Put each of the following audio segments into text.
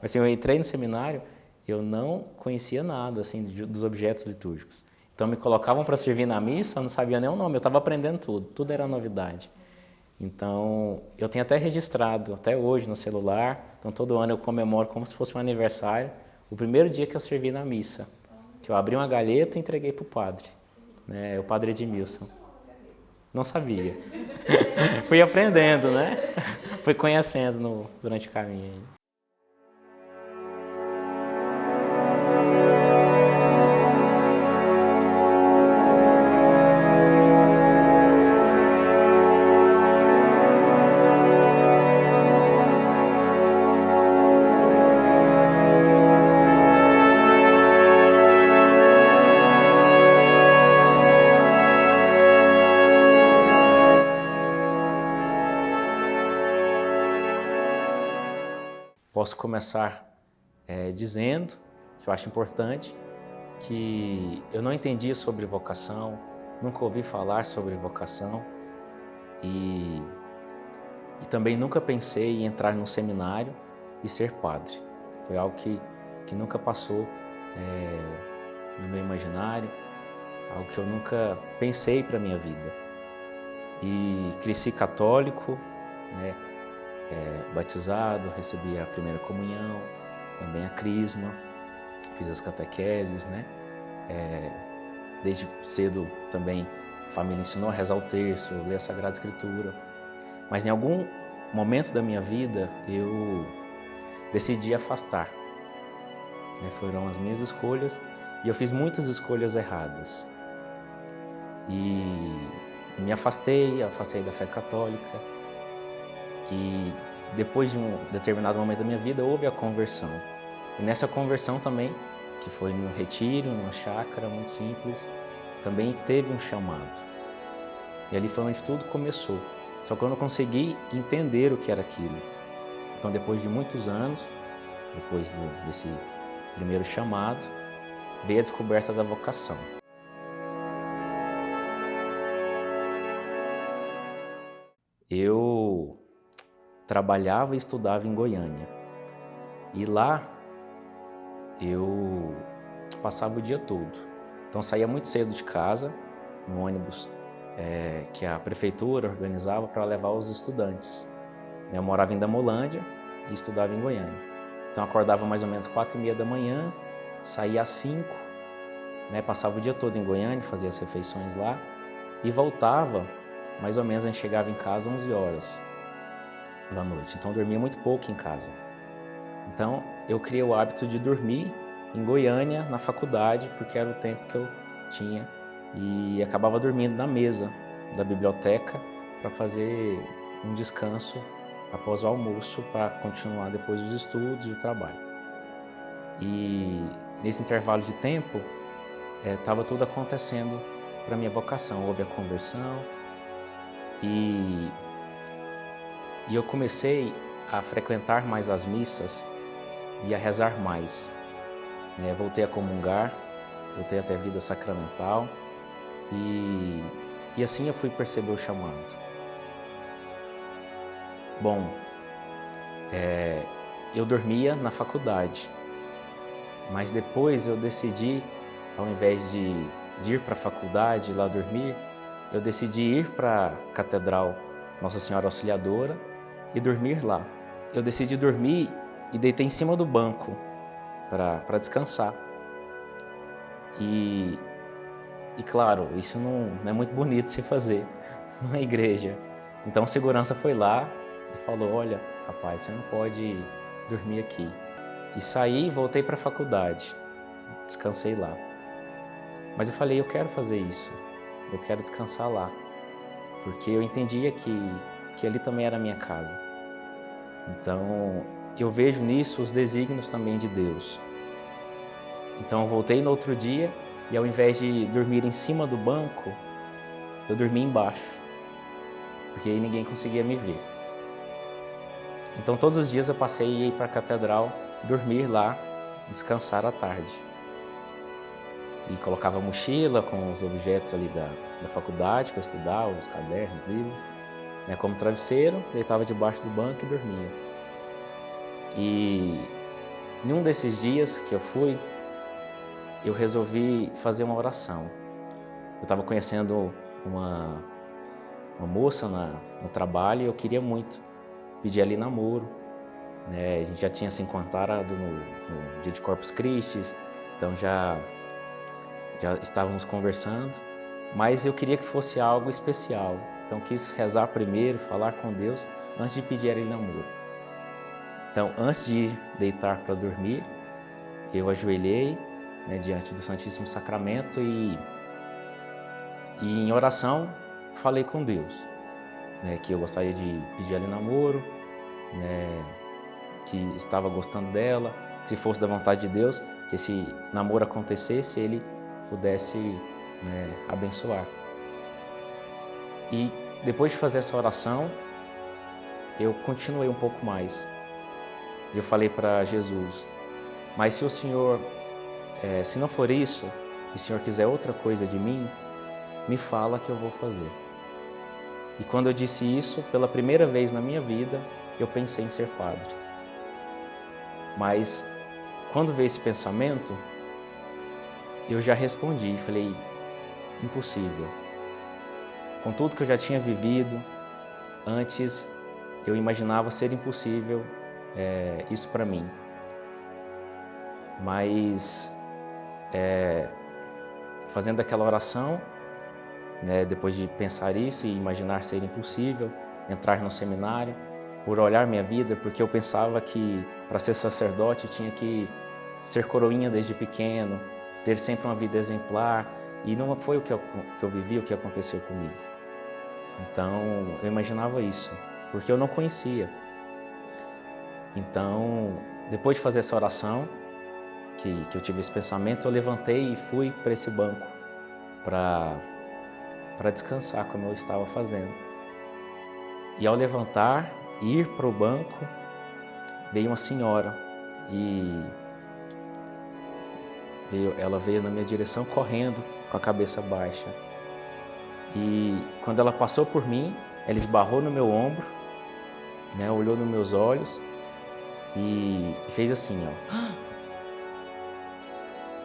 Assim, eu entrei no seminário, eu não conhecia nada assim dos objetos litúrgicos. Então me colocavam para servir na missa, eu não sabia nem o nome, eu estava aprendendo tudo era novidade. Então eu tenho até registrado, até hoje no celular, então todo ano eu comemoro como se fosse um aniversário, o primeiro dia que eu servi na missa, que eu abri uma galheta e entreguei para o padre, né, o padre Edmilson. Não sabia. Fui aprendendo, né? Fui conhecendo durante o caminho. Posso começar dizendo, que eu acho importante, que eu não entendia sobre vocação, nunca ouvi falar sobre vocação e também nunca pensei em entrar num seminário e ser padre. Foi algo que nunca passou no meu imaginário, algo que eu nunca pensei para a minha vida. E cresci católico, né? Batizado, recebi a primeira comunhão, também a crisma, fiz as catequeses, né? Desde cedo também a família ensinou a rezar o terço, ler a Sagrada Escritura. Mas em algum momento da minha vida eu decidi afastar. Foram as minhas escolhas e eu fiz muitas escolhas erradas. E me afastei da fé católica. E depois de um determinado momento da minha vida, houve a conversão. E nessa conversão também, que foi num retiro, numa chácara muito simples, também teve um chamado. E ali foi onde tudo começou. Só que eu não consegui entender o que era aquilo. Então, depois de muitos anos, depois desse primeiro chamado, veio a descoberta da vocação. Eu trabalhava e estudava em Goiânia. E lá eu passava o dia todo. Então saía muito cedo de casa, no ônibus que a prefeitura organizava para levar os estudantes. Eu morava em Damolândia e estudava em Goiânia. Então acordava mais ou menos 4h30 da manhã, saía às 5, né, passava o dia todo em Goiânia, fazia as refeições lá e voltava, mais ou menos a gente chegava em casa 11 horas da noite. Então eu dormia muito pouco em casa. Então eu criei o hábito de dormir em Goiânia, na faculdade, porque era o tempo que eu tinha e acabava dormindo na mesa da biblioteca para fazer um descanso após o almoço para continuar depois os estudos e o trabalho. E nesse intervalo de tempo estava tudo acontecendo para minha vocação. Houve a conversão e eu comecei a frequentar mais as missas e a rezar mais. Voltei a comungar, voltei a ter vida sacramental e assim eu fui perceber o chamado. Bom, eu dormia na faculdade, mas depois eu decidi, ao invés de ir para a faculdade e lá dormir, eu decidi ir para a Catedral Nossa Senhora Auxiliadora e dormir lá. Eu decidi dormir e deitei em cima do banco para descansar. E claro, isso não é muito bonito de se fazer numa igreja. Então a segurança foi lá e falou, olha, rapaz, você não pode dormir aqui. E saí e voltei para a faculdade, descansei lá. Mas eu falei, eu quero fazer isso, eu quero descansar lá, porque eu entendia que ali também era a minha casa. Então eu vejo nisso os desígnios também de Deus. Então eu voltei no outro dia e ao invés de dormir em cima do banco, eu dormi embaixo, porque aí ninguém conseguia me ver. Então todos os dias eu passei a ir para a catedral, dormir lá, descansar à tarde. E colocava a mochila com os objetos ali da faculdade que eu estudava, os cadernos, livros, como travesseiro, deitava debaixo do banco e dormia. E Em um desses dias que eu fui, eu resolvi fazer uma oração. Eu estava conhecendo uma moça no trabalho e eu queria muito pedir ela em namoro, né? A gente já tinha se encontrado no dia de Corpus Christi, então já estávamos conversando, mas eu queria que fosse algo especial. Então quis rezar primeiro, falar com Deus, antes de pedir ela em namoro. Então, antes de ir deitar para dormir, eu ajoelhei, né, diante do Santíssimo Sacramento e em oração falei com Deus, né, que eu gostaria de pedir ela em namoro, né, que estava gostando dela, que se fosse da vontade de Deus, que esse namoro acontecesse, Ele pudesse, né, abençoar. E depois de fazer essa oração, eu continuei um pouco mais. Eu falei para Jesus, mas se o Senhor, se não for isso, e o Senhor quiser outra coisa de mim, me fala que eu vou fazer. E quando eu disse isso, pela primeira vez na minha vida, eu pensei em ser padre. Mas quando veio esse pensamento, eu já respondi, falei, impossível. Com tudo que eu já tinha vivido, antes eu imaginava ser impossível isso para mim. Mas fazendo aquela oração, né, depois de pensar isso e imaginar ser impossível, entrar no seminário, por olhar minha vida, porque eu pensava que para ser sacerdote tinha que ser coroinha desde pequeno, ter sempre uma vida exemplar, e não foi o que eu vivi, o que aconteceu comigo. Então eu imaginava isso, porque eu não conhecia. Então, depois de fazer essa oração, que eu tive esse pensamento, eu levantei e fui para esse banco para descansar, como eu estava fazendo. E ao levantar e ir para o banco, veio uma senhora e ela veio na minha direção correndo com a cabeça baixa. E quando ela passou por mim, ela esbarrou no meu ombro, né, olhou nos meus olhos e fez assim, ó.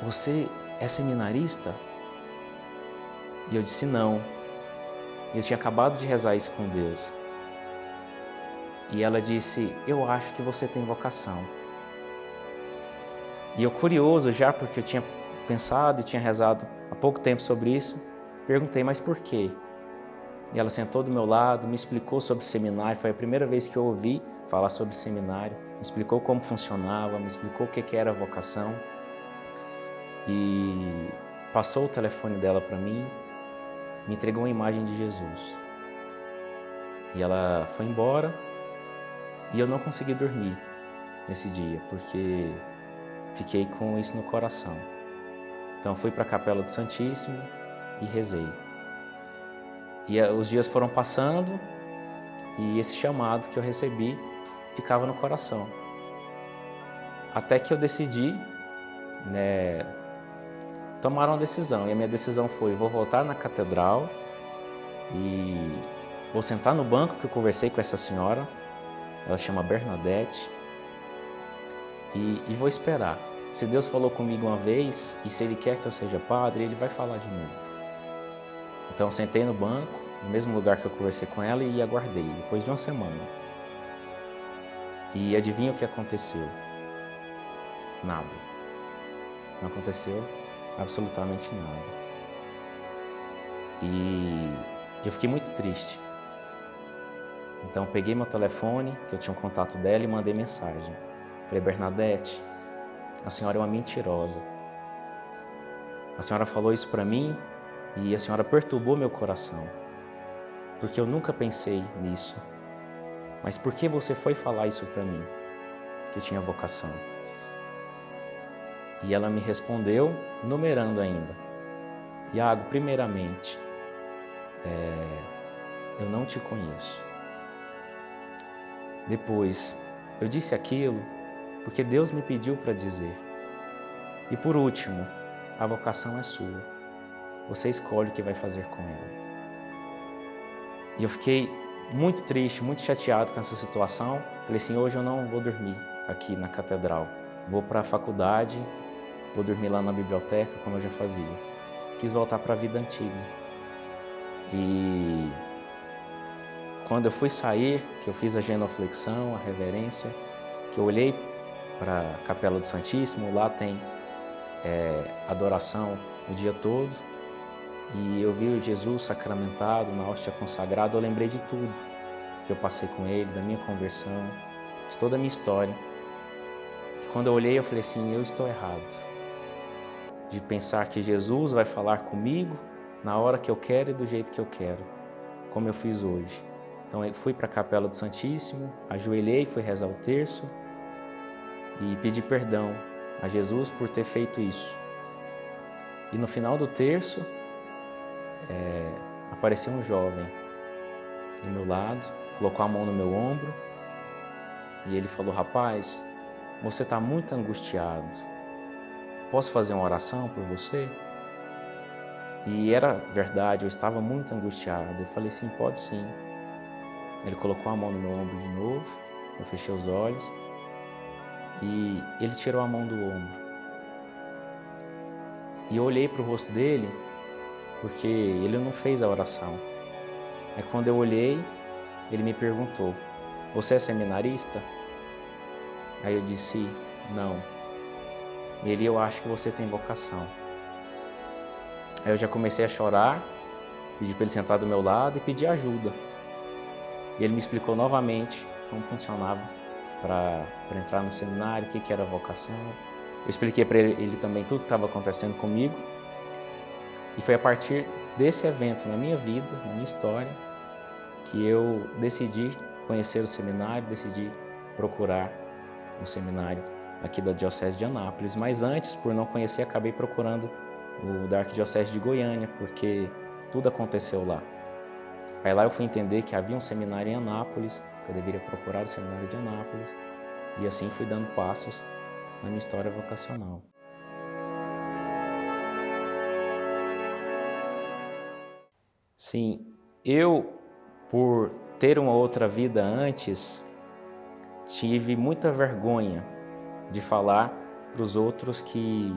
Você é seminarista? E eu disse não. Eu tinha acabado de rezar isso com Deus. E ela disse, eu acho que você tem vocação. E eu curioso já, porque eu tinha pensado e tinha rezado há pouco tempo sobre isso, perguntei, mas por quê? E ela sentou do meu lado, me explicou sobre seminário, foi a primeira vez que eu ouvi falar sobre seminário, me explicou como funcionava, me explicou o que era a vocação. E passou o telefone dela para mim, me entregou uma imagem de Jesus. E ela foi embora e eu não consegui dormir nesse dia, porque fiquei com isso no coração. Então fui para a Capela do Santíssimo e rezei. E os dias foram passando e esse chamado que eu recebi ficava no coração. Até que eu decidi, né, tomar uma decisão. E a minha decisão foi, vou voltar na catedral e vou sentar no banco que eu conversei com essa senhora, ela chama Bernadette, e vou esperar. Se Deus falou comigo uma vez e se Ele quer que eu seja padre, Ele vai falar de novo. Então sentei no banco, no mesmo lugar que eu conversei com ela e aguardei, depois de uma semana. E adivinha o que aconteceu? Nada. Não aconteceu absolutamente nada. E eu fiquei muito triste. Então peguei meu telefone, que eu tinha um contato dela, e mandei mensagem. Falei, Bernadette, a senhora é uma mentirosa. A senhora falou isso para mim e a senhora perturbou meu coração, porque eu nunca pensei nisso. Mas por que você foi falar isso para mim, que eu tinha vocação? E ela me respondeu, numerando ainda. Iago, primeiramente, eu não te conheço. Depois, eu disse aquilo porque Deus me pediu para dizer. E por último, a vocação é sua. Você escolhe o que vai fazer com ela. E eu fiquei muito triste, muito chateado com essa situação. Falei assim, hoje eu não vou dormir aqui na catedral, vou para a faculdade, vou dormir lá na biblioteca, como eu já fazia. Quis voltar para a vida antiga. E quando eu fui sair, que eu fiz a genuflexão, a reverência, que eu olhei para a Capela do Santíssimo, lá tem adoração o dia todo, e eu vi o Jesus sacramentado na hóstia consagrada, eu lembrei de tudo que eu passei com ele, da minha conversão, de toda a minha história. E quando eu olhei, eu falei assim, eu estou errado de pensar que Jesus vai falar comigo na hora que eu quero e do jeito que eu quero, como eu fiz hoje. Então eu fui para a Capela do Santíssimo, ajoelhei, fui rezar o terço e pedi perdão a Jesus por ter feito isso. E no final do terço, apareceu um jovem do meu lado, colocou a mão no meu ombro e ele falou, rapaz, você está muito angustiado, posso fazer uma oração por você? E era verdade, eu estava muito angustiado. Eu falei assim, pode sim. Ele colocou a mão no meu ombro de novo, eu fechei os olhos e ele tirou a mão do ombro. E eu olhei para o rosto dele, porque ele não fez a oração. Aí quando eu olhei, ele me perguntou, você é seminarista? Aí eu disse, não. Ele, eu acho que você tem vocação. Aí eu já comecei a chorar, pedi para ele sentar do meu lado e pedir ajuda. E ele me explicou novamente como funcionava para entrar no seminário, o que era vocação. Eu expliquei para ele também tudo que estava acontecendo comigo. E foi a partir desse evento na minha vida, na minha história, que eu decidi conhecer o seminário, decidi procurar um seminário aqui da Diocese de Anápolis. Mas antes, por não conhecer, acabei procurando o da Arquidiocese de Goiânia, porque tudo aconteceu lá. Aí lá eu fui entender que havia um seminário em Anápolis, que eu deveria procurar o seminário de Anápolis, e assim fui dando passos na minha história vocacional. Sim, eu, por ter uma outra vida antes, tive muita vergonha de falar para os outros que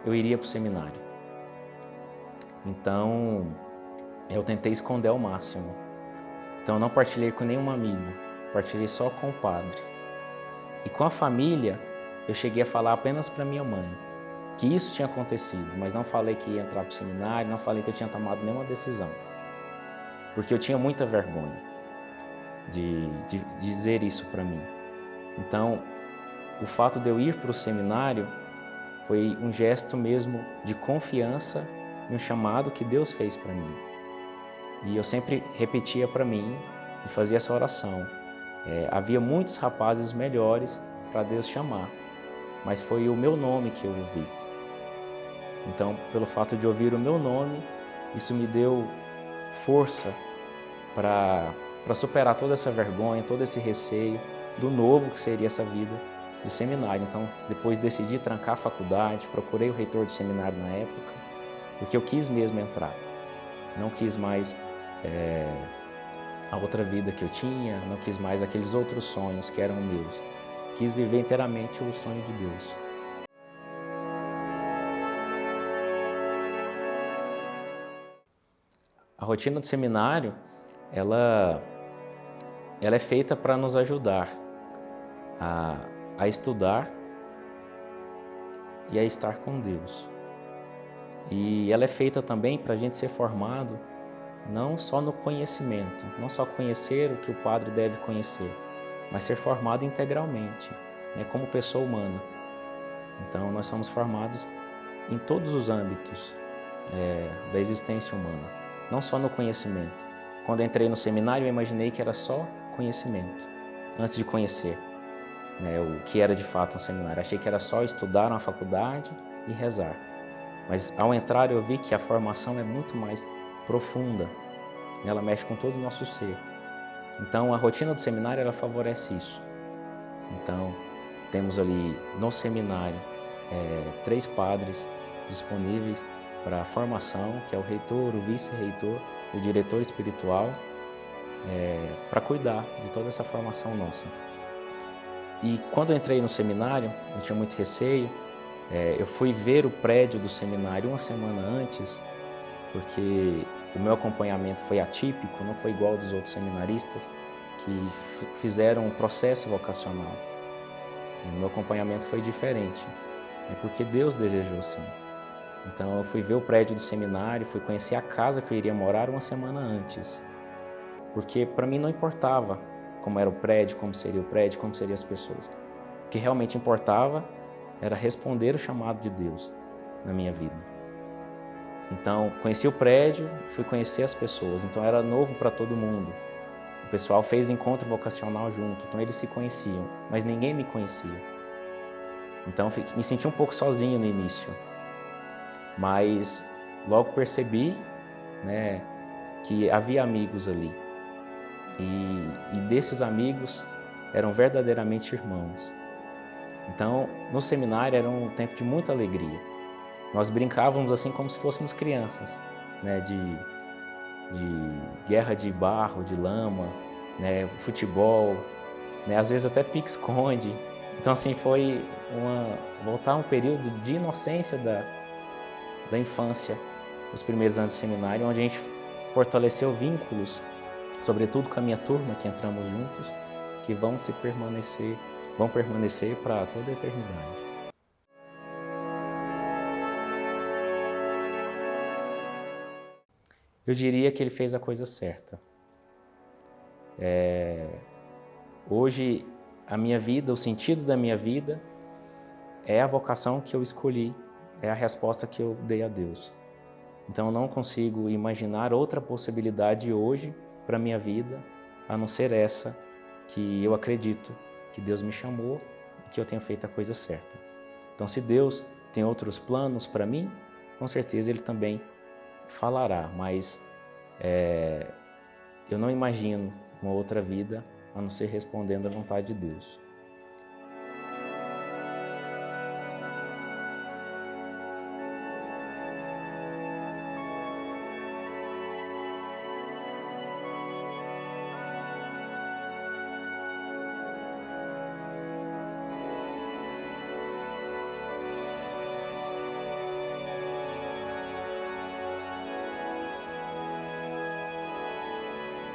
eu iria para o seminário. Então, eu tentei esconder ao máximo. Então, eu não partilhei com nenhum amigo, partilhei só com o padre. E com a família, eu cheguei a falar apenas para minha mãe que isso tinha acontecido, mas não falei que ia entrar para o seminário, não falei que eu tinha tomado nenhuma decisão. Porque eu tinha muita vergonha de dizer isso para mim. Então, o fato de eu ir para o seminário foi um gesto mesmo de confiança no chamado que Deus fez para mim. E eu sempre repetia para mim e fazia essa oração. Havia muitos rapazes melhores para Deus chamar, mas foi o meu nome que eu ouvi. Então, pelo fato de ouvir o meu nome, isso me deu força para superar toda essa vergonha, todo esse receio do novo que seria essa vida de seminário. Então, depois decidi trancar a faculdade, procurei o reitor do seminário na época, porque eu quis mesmo entrar. Não quis mais a outra vida que eu tinha, não quis mais aqueles outros sonhos que eram meus. Quis viver inteiramente o sonho de Deus. A rotina do seminário, ela é feita para nos ajudar a estudar e a estar com Deus. E ela é feita também para a gente ser formado não só no conhecimento, não só conhecer o que o padre deve conhecer, mas ser formado integralmente, né, como pessoa humana. Então, nós somos formados em todos os âmbitos da existência humana, não só no conhecimento. Quando eu entrei no seminário, eu imaginei que era só conhecimento, antes de conhecer o que era de fato um seminário. Achei que era só estudar na faculdade e rezar. Mas ao entrar eu vi que a formação é muito mais profunda, ela mexe com todo o nosso ser. Então a rotina do seminário ela favorece isso. Então temos ali no seminário 3 padres disponíveis para a formação, que é o reitor, o vice-reitor, o diretor espiritual, para cuidar de toda essa formação nossa. E quando eu entrei no seminário, eu tinha muito receio. Eu fui ver o prédio do seminário uma semana antes, porque o meu acompanhamento foi atípico, não foi igual ao dos outros seminaristas que fizeram um processo vocacional. O meu acompanhamento foi diferente, porque Deus desejou assim. Então eu fui ver o prédio do seminário, fui conhecer a casa que eu iria morar uma semana antes, porque para mim não importava como era o prédio, como seriam as pessoas. O que realmente importava era responder o chamado de Deus na minha vida. Então, conheci o prédio, fui conhecer as pessoas, então era novo para todo mundo. O pessoal fez encontro vocacional junto, então eles se conheciam, mas ninguém me conhecia. Então, me senti um pouco sozinho no início, mas logo percebi, né, que havia amigos ali. E desses amigos eram verdadeiramente irmãos. Então, no seminário era um tempo de muita alegria. Nós brincávamos assim como se fôssemos crianças, né? De guerra de barro, de lama, né? Futebol, né? Às vezes até pique-esconde. Então, assim, foi voltar a um período de inocência da infância, os primeiros anos de seminário, onde a gente fortaleceu vínculos, sobretudo com a minha turma, que entramos juntos, que vão permanecer para toda a eternidade. Eu diria que ele fez a coisa certa. Hoje, a minha vida, o sentido da minha vida é a vocação que eu escolhi, é a resposta que eu dei a Deus. Então, eu não consigo imaginar outra possibilidade hoje para a minha vida, a não ser essa que eu acredito que Deus me chamou e que eu tenho feito a coisa certa. Então, se Deus tem outros planos para mim, com certeza Ele também falará, mas eu não imagino uma outra vida a não ser respondendo à vontade de Deus.